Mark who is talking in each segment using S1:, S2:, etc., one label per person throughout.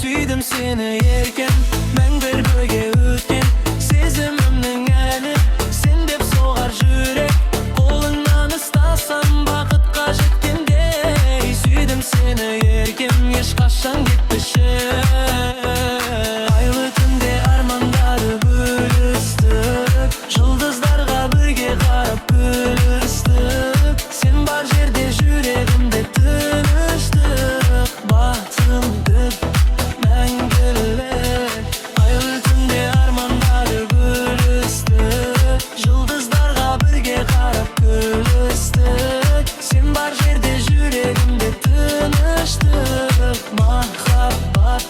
S1: Süydüm seni yerken, ben bir bölge ötken. Sezimimning әні, sen dep soğar yürek. Қолыңнан ыстасам бақытқа жеткендей. Süydüm seni yerken, ешқашан кетпеші. Айлы түнде армандарды бөлістік, жұлдыздарға бірге қарап күлістік. Sen бар жерде жүрегімде тыныштық, бақытымдық мәңгілік. Айлы түнде армандарды бөлістік, жұлдыздарға бірге қарап күлістік. Sen бар жерде жүрегімде тыныштық, махаббат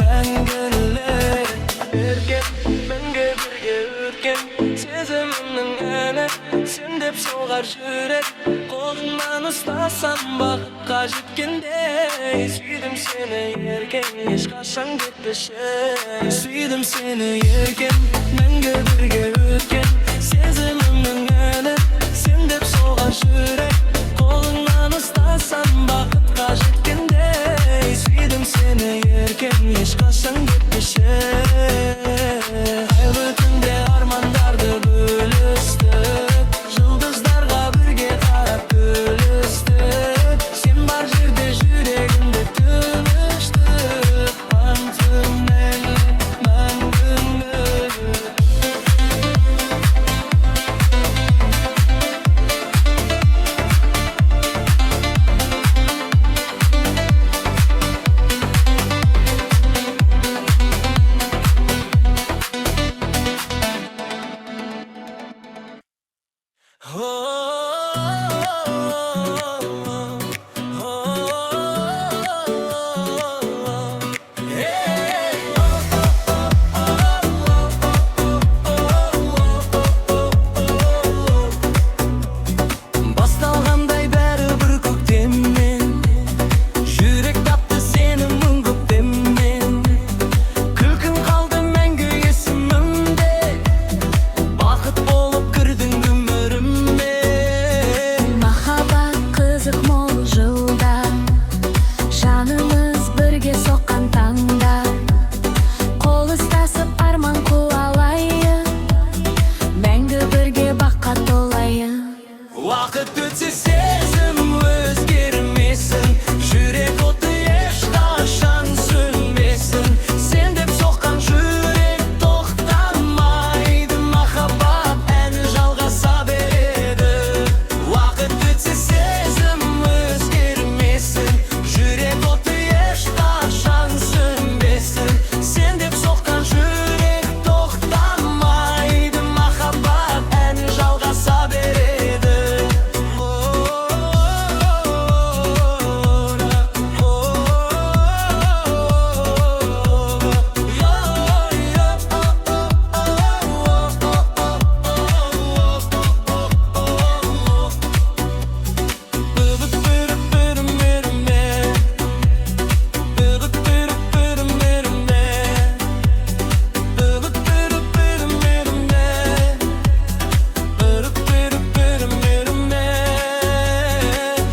S1: мәңгілік. Еркек мәңгі бірге өткен, сезімімнің әні, sen dep soğar yürek. Қолыңнан ұстасам бақытқа жеткендей. Süydüm seni yerken, ешқашан кетпеші. Süydüm seni yerken, мәңгі бірге өткен. Сезімімнің әні, sen dep soğar yürek. Қолыңнан ұстасам бақытқа жеткендей. Süydüm seni yerken, ешқашан кетпеші. Айлы түнде армандарды бөлістік, жұлдыздарға бірге қарап күлістік. Sen бар жерде жүрегімде тыныштық, антым мәңгілік. Басталғандай бәрі бір көктеммен, жүрек тапты сенің мұң көктеммен. Күлкің қалды мәңгі есімімде, бақыт болып кірдің өміріме.
S2: Махаббат қызық мол жылдар, жанымыз бірге соққан таңдар. Қол ұстасып арман қуалайық, мәңгі бірге баққа толайық.
S1: Уақыт өтсе сезім өзгермесін, жүрек оты ешқашан сөнбесін. Sen dep соққан жүрек тоқтамайды, махаббат әні жалғаса береді. Уақыт өтсе сезім өзгермесін, жүрек оты ешқашан сөнбесін. Sen dep соққан жүрек тоқтамайды, махаббат әні жалғаса береді.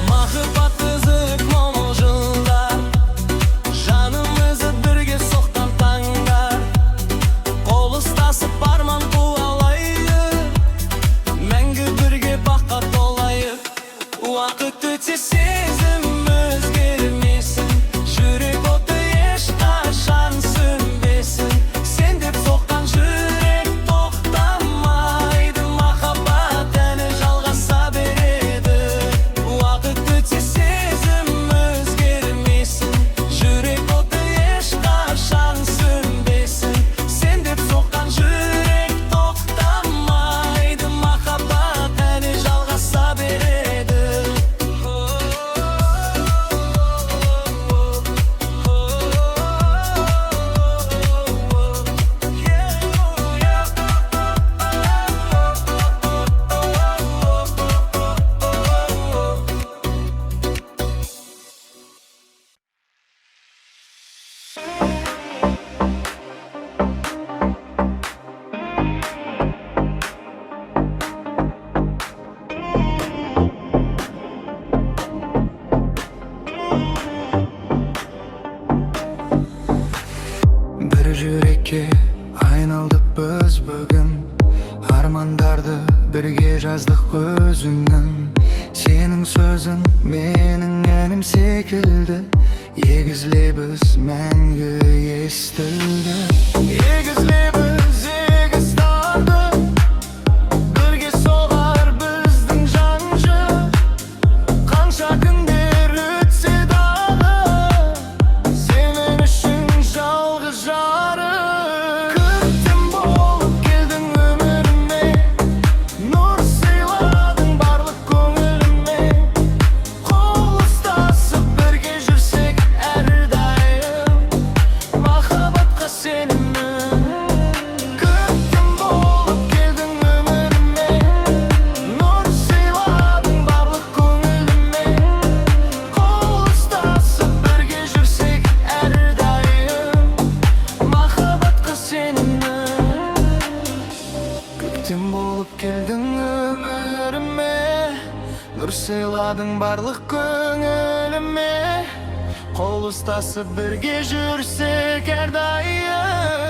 S1: Махаббат қызық мол жылдар, жанымызды бірге соққан таңдар. Қол ұстасып арман қуалайық, мәңгі бірге баққа толайық. Уақыт өтсе сезім өзгермесін, жүрек оты ешқашан сөнбесін. Sen dep соққан жүрек тоқтамайды, махаббат әні жалғаса береді. Уақыт өтсе сезім өзгермесін, жүрек оты ешқашан сөнбесін. Sen dep соққан жүрек тоқтамайды, махаббат әні жалғаса береді.
S3: yürekке ayналдык biz bugün. Armandарды birge жаздық өзіңнің. Сенің сөзің менің әнім секілді, егізлебіз мәңгі естілді. Егізлебіз егіз тарды, бірге соғар біздің жанжы. Қанша күндер өтсе дағы, сенің үшін жалғыз жарым. Күтім болып келдің өміріме, нұр сыйладың барлық көңіліме. Қол ұстасып бірге жүрсек әрдайым, махаббатқа сенімім. Күтім болып келдің өміріме, нұр сыйладың барлық көңіліме. Қол ұстасып бірге жүрсек әрдайым, махаббатқа сенімім. Күтім болып келдің өміріме, нұр сыйладың барлық көңіліме. Қол ұстасып бірге жүрсек әрдайым,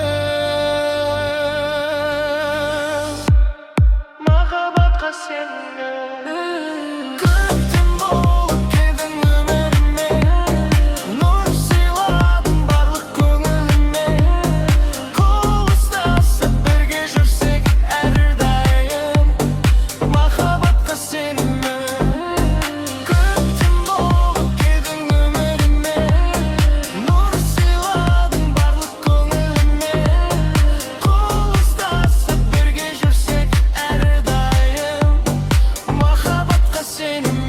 S3: махаббатқа сенімім. Күтім болып келдің өміріме, нұр сыйладың барлық көңіліме. Қол ұстасып бірге жүрсек әрдайым, махаббатқа сенімім. Күтім болып келдің өміріме, нұр сыйладың барлық көңіліме. Қол ұстасып бірге жүрсек әрдайым, махаббатқа сенімім.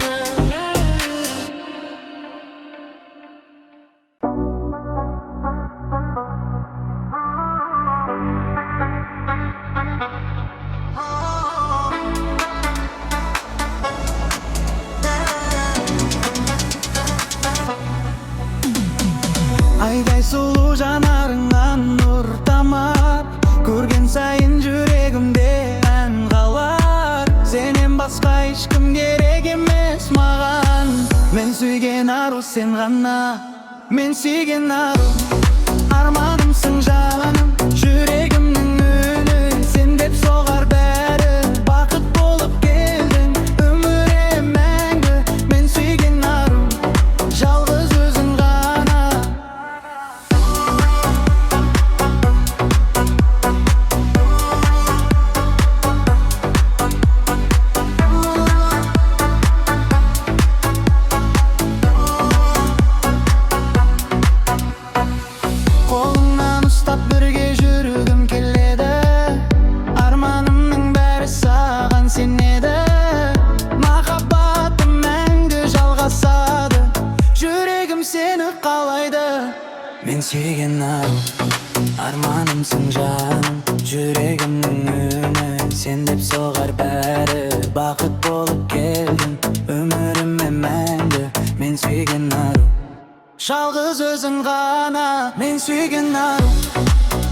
S3: Айдай сұлу жанарыңнан нұр тамар, көрген сайын жүрегімде ән қалар. Сенен басқа ешкім керек емес маған. Мен сүйген ару сен ғана, мен сүйген ару. Арманымсың жаным, жүрегімнің үні. Сен деп соғар бәрі, бақыт болып келдің өміріме мәңгі. Мен сүйген ару, жалғыз өзің ғана. Қолыңнан ұстап бірге жүргім келеді. Арманымның бәрі саған сенеді. Махаббатым мәңгі жалғасады, жүрегім сені қалайды. Мен сүйген ару, арманымсың жаным, жүрегімнің үні. Сен деп соғар бәрі, бақыт болып келдің өміріме мәңгі. Мен сүйген ару, жалғыз өзің ғана. Мен сүйген ару,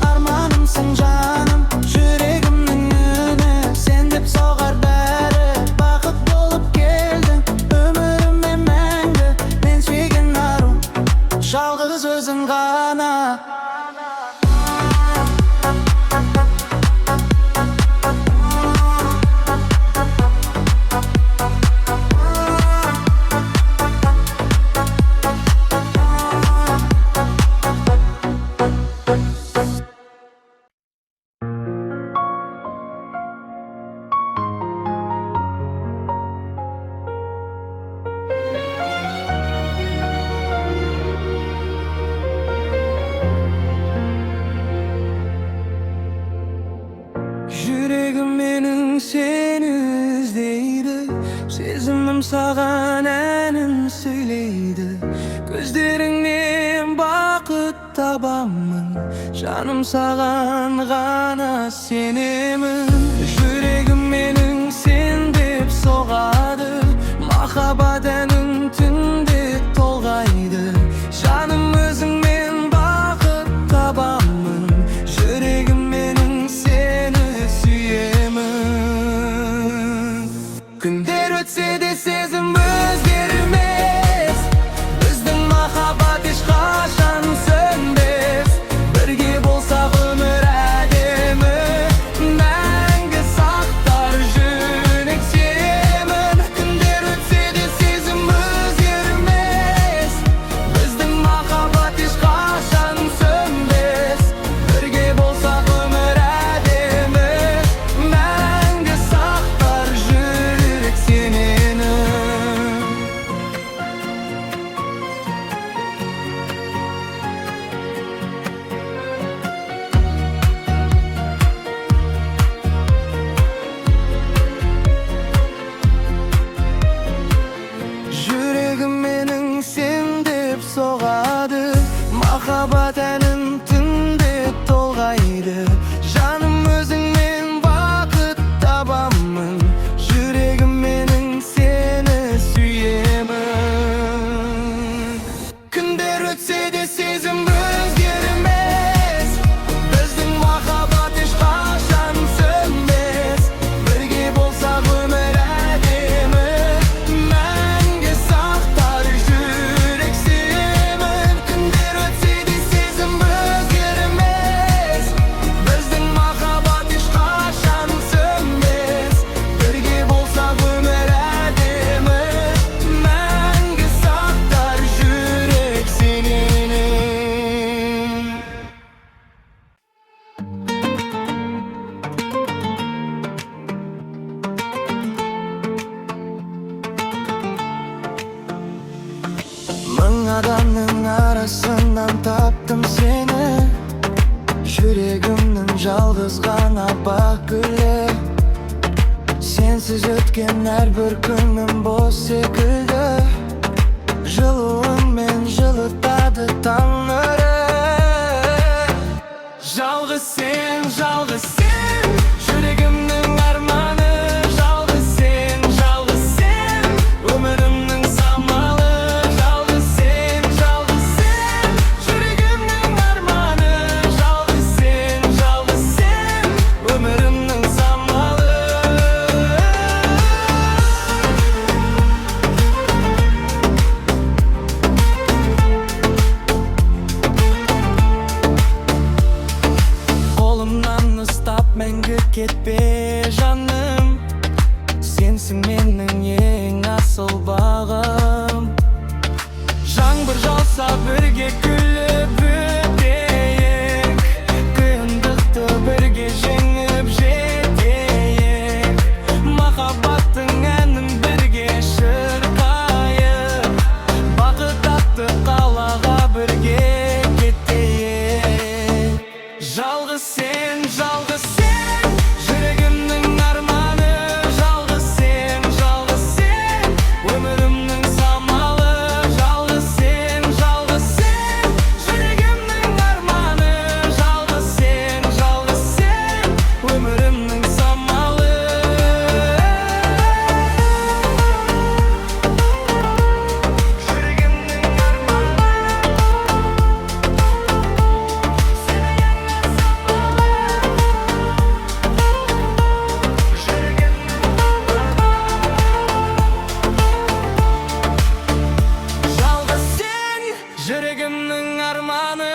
S3: арманымсың жаным, жүрегімнің үні. Сен деп соғар бәрі, бақыт болып келдің өміріме мәңгі. Мен сүйген ару, жалғыз өзің ғана. Жүрегім менің сені іздейді, сезімім саған әнін сөйлейді. Көздеріңнен бақыт табамын, жаным саған ғана сенемін. Жүрегім менің сен деп соғады, махаббат әнін түнде толғайды. Жаным өзіңмен бақыт табамын, жүрегім менің сені сүйемін. Күндер өтсе де сезім өзгермес, біздің махаббат ешқашан сөнбес. Бірге болса tenim tünde tolgaydı. Canım özüngmen vakit tabamın, yüregim menin seni süyemin. Günler ötse de sezim özgermez, bizning muhabbat hech qachon sönmez. Birga bo'lsak umr adimi, menga saqlar yurak semin. Günler ötse de sezim özgermez, bizning muhabbat hech qachon sönmez. Birga bo'lsak umr adimi, menga saqlar yurak senin. Ming adamning arasından taptım seni, yüregimning yalg'iz g'ana bakılı. Sensiz o'tgan har bir kunim bo'sh sekildi. Жылуың мен жылытады таңları. Жалғыз сен, жүрегімнің арманы. Жалғыз сен, өмірімнің самалы. Жалғыз сен, жүрегімнің арманы. Жалғыз сен, өмірімнің самалы. Қолымнан ұстап мәңгі кетпе жаным, сенсің менің ең асыл бағым. Жаңбыр жауса бірге күліп өтейік, қиындықты бірге жеңіп жетейік. Махаббаттың әнін бірге шырқайық, бақыт атты қалаға бірге кетейік. Жалғыз сен, жүрегімнің арманы. Жалғыз сен, өмірімнің самалы. Жалғыз сен, жүрегімнің арманы. Жалғыз сен, өмірімнің самалы. Жүрегімнің арманы.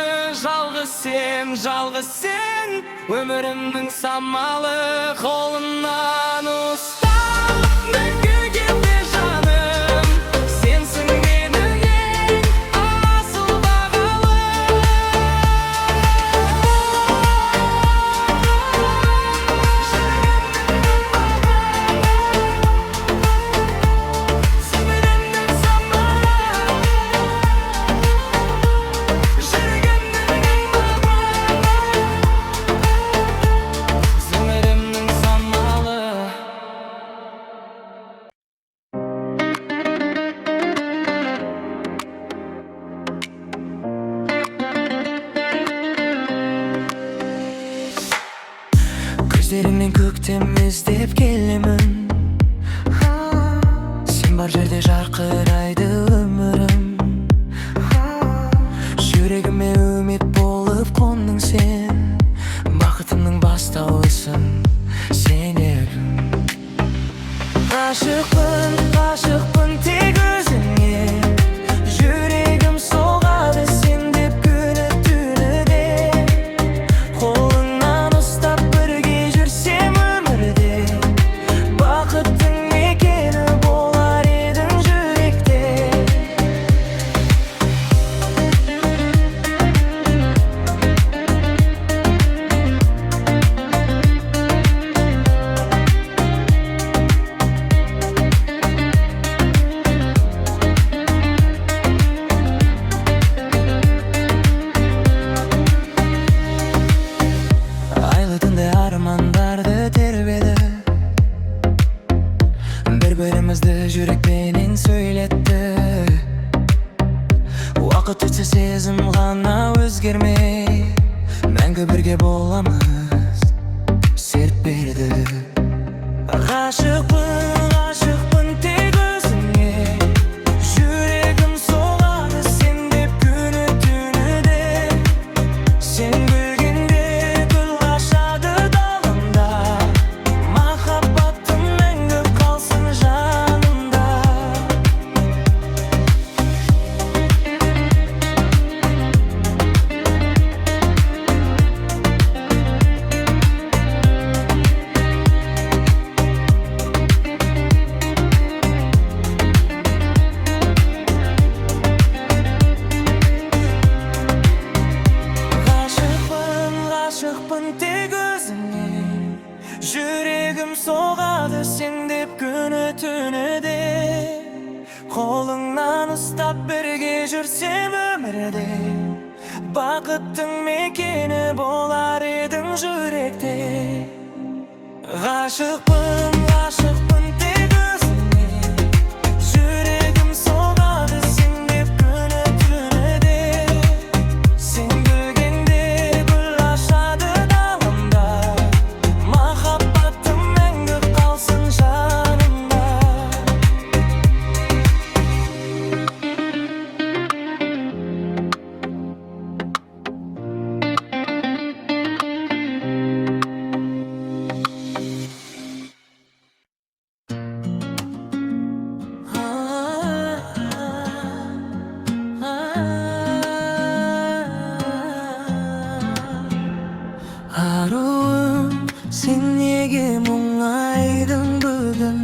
S3: Жалғыз сен, өмірімнің самалы. Қолымнан ұстап мәңгі кетпе жаным, сенсің менің ең асыл бағалым. Өмірімнің самалы. Өмірімнің самалы. Көздеріңнен көктем іздеп келемін, сен бар жерде жарқырайды өмірім. Жүрегіме үміт болып қондың сен, бақытымның бастауысың сен едің. Ғашықпын тек өзіңе, жүрегім соғады сен деп күні түні де. Қолыңнан ұстап бірге жүрсем өмірде, бақыттың мекені болар едің жүректе.
S1: Мәңгі бірге боламыз серт берді. Ғашықпын тек өзіңе, жүрегім соғады сен деп күні түні де. Сен гүлгенде гүл ашады далымда, махаббатым мәңгі қалсын жанымда. Ғашықпын тек өзіңе, жүрегім соғады сен деп күні түні де. Қолыңнан ұстап бірге жүрсем өмірде, бақыттың мекені болар едің жүректе. Ғашықпын тек өзіңе, жүрегім соғады сен деп күні түні де. Сен гүлгенде гүл ашады далымда, махаббатым мәңгі қалсын жанымда. Аруым, сен неге мұңайдың бүгін?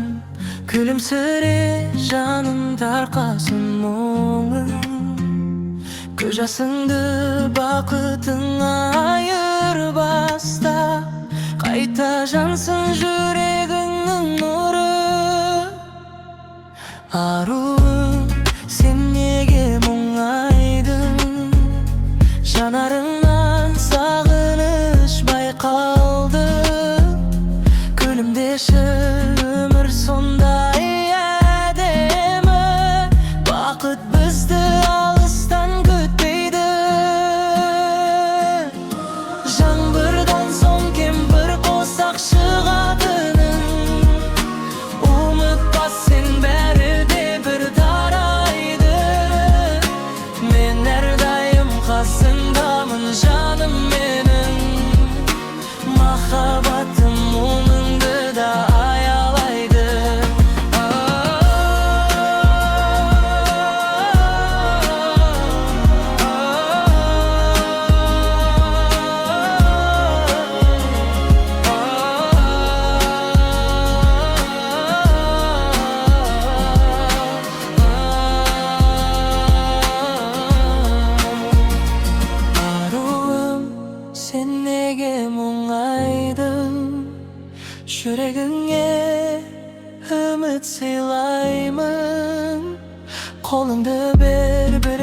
S1: Күлімсіре жаным тарқасын мұңың. Көз жасыңды бақытың айырбаста, қайта жансын жүрегіңнің нұры. Аруым, сен неге мұңайдың? Жанарыңнан сағыныш байқалды. Күлімдеші, өмір сондай әдемі, бақыт бізді алыстан күтпейді. Жаңбырдан соң кемпір қосақ шығатынын ұмытпа сен, бәрі де бір дарайды. Мен әрдайым қасыңдамын жаным менің, махаббатым мұңыңды да аялайды. Аруым, сен неге мұңайдың? Жүрегіңе үміт сыйлаймын. Қолыңды бер, бір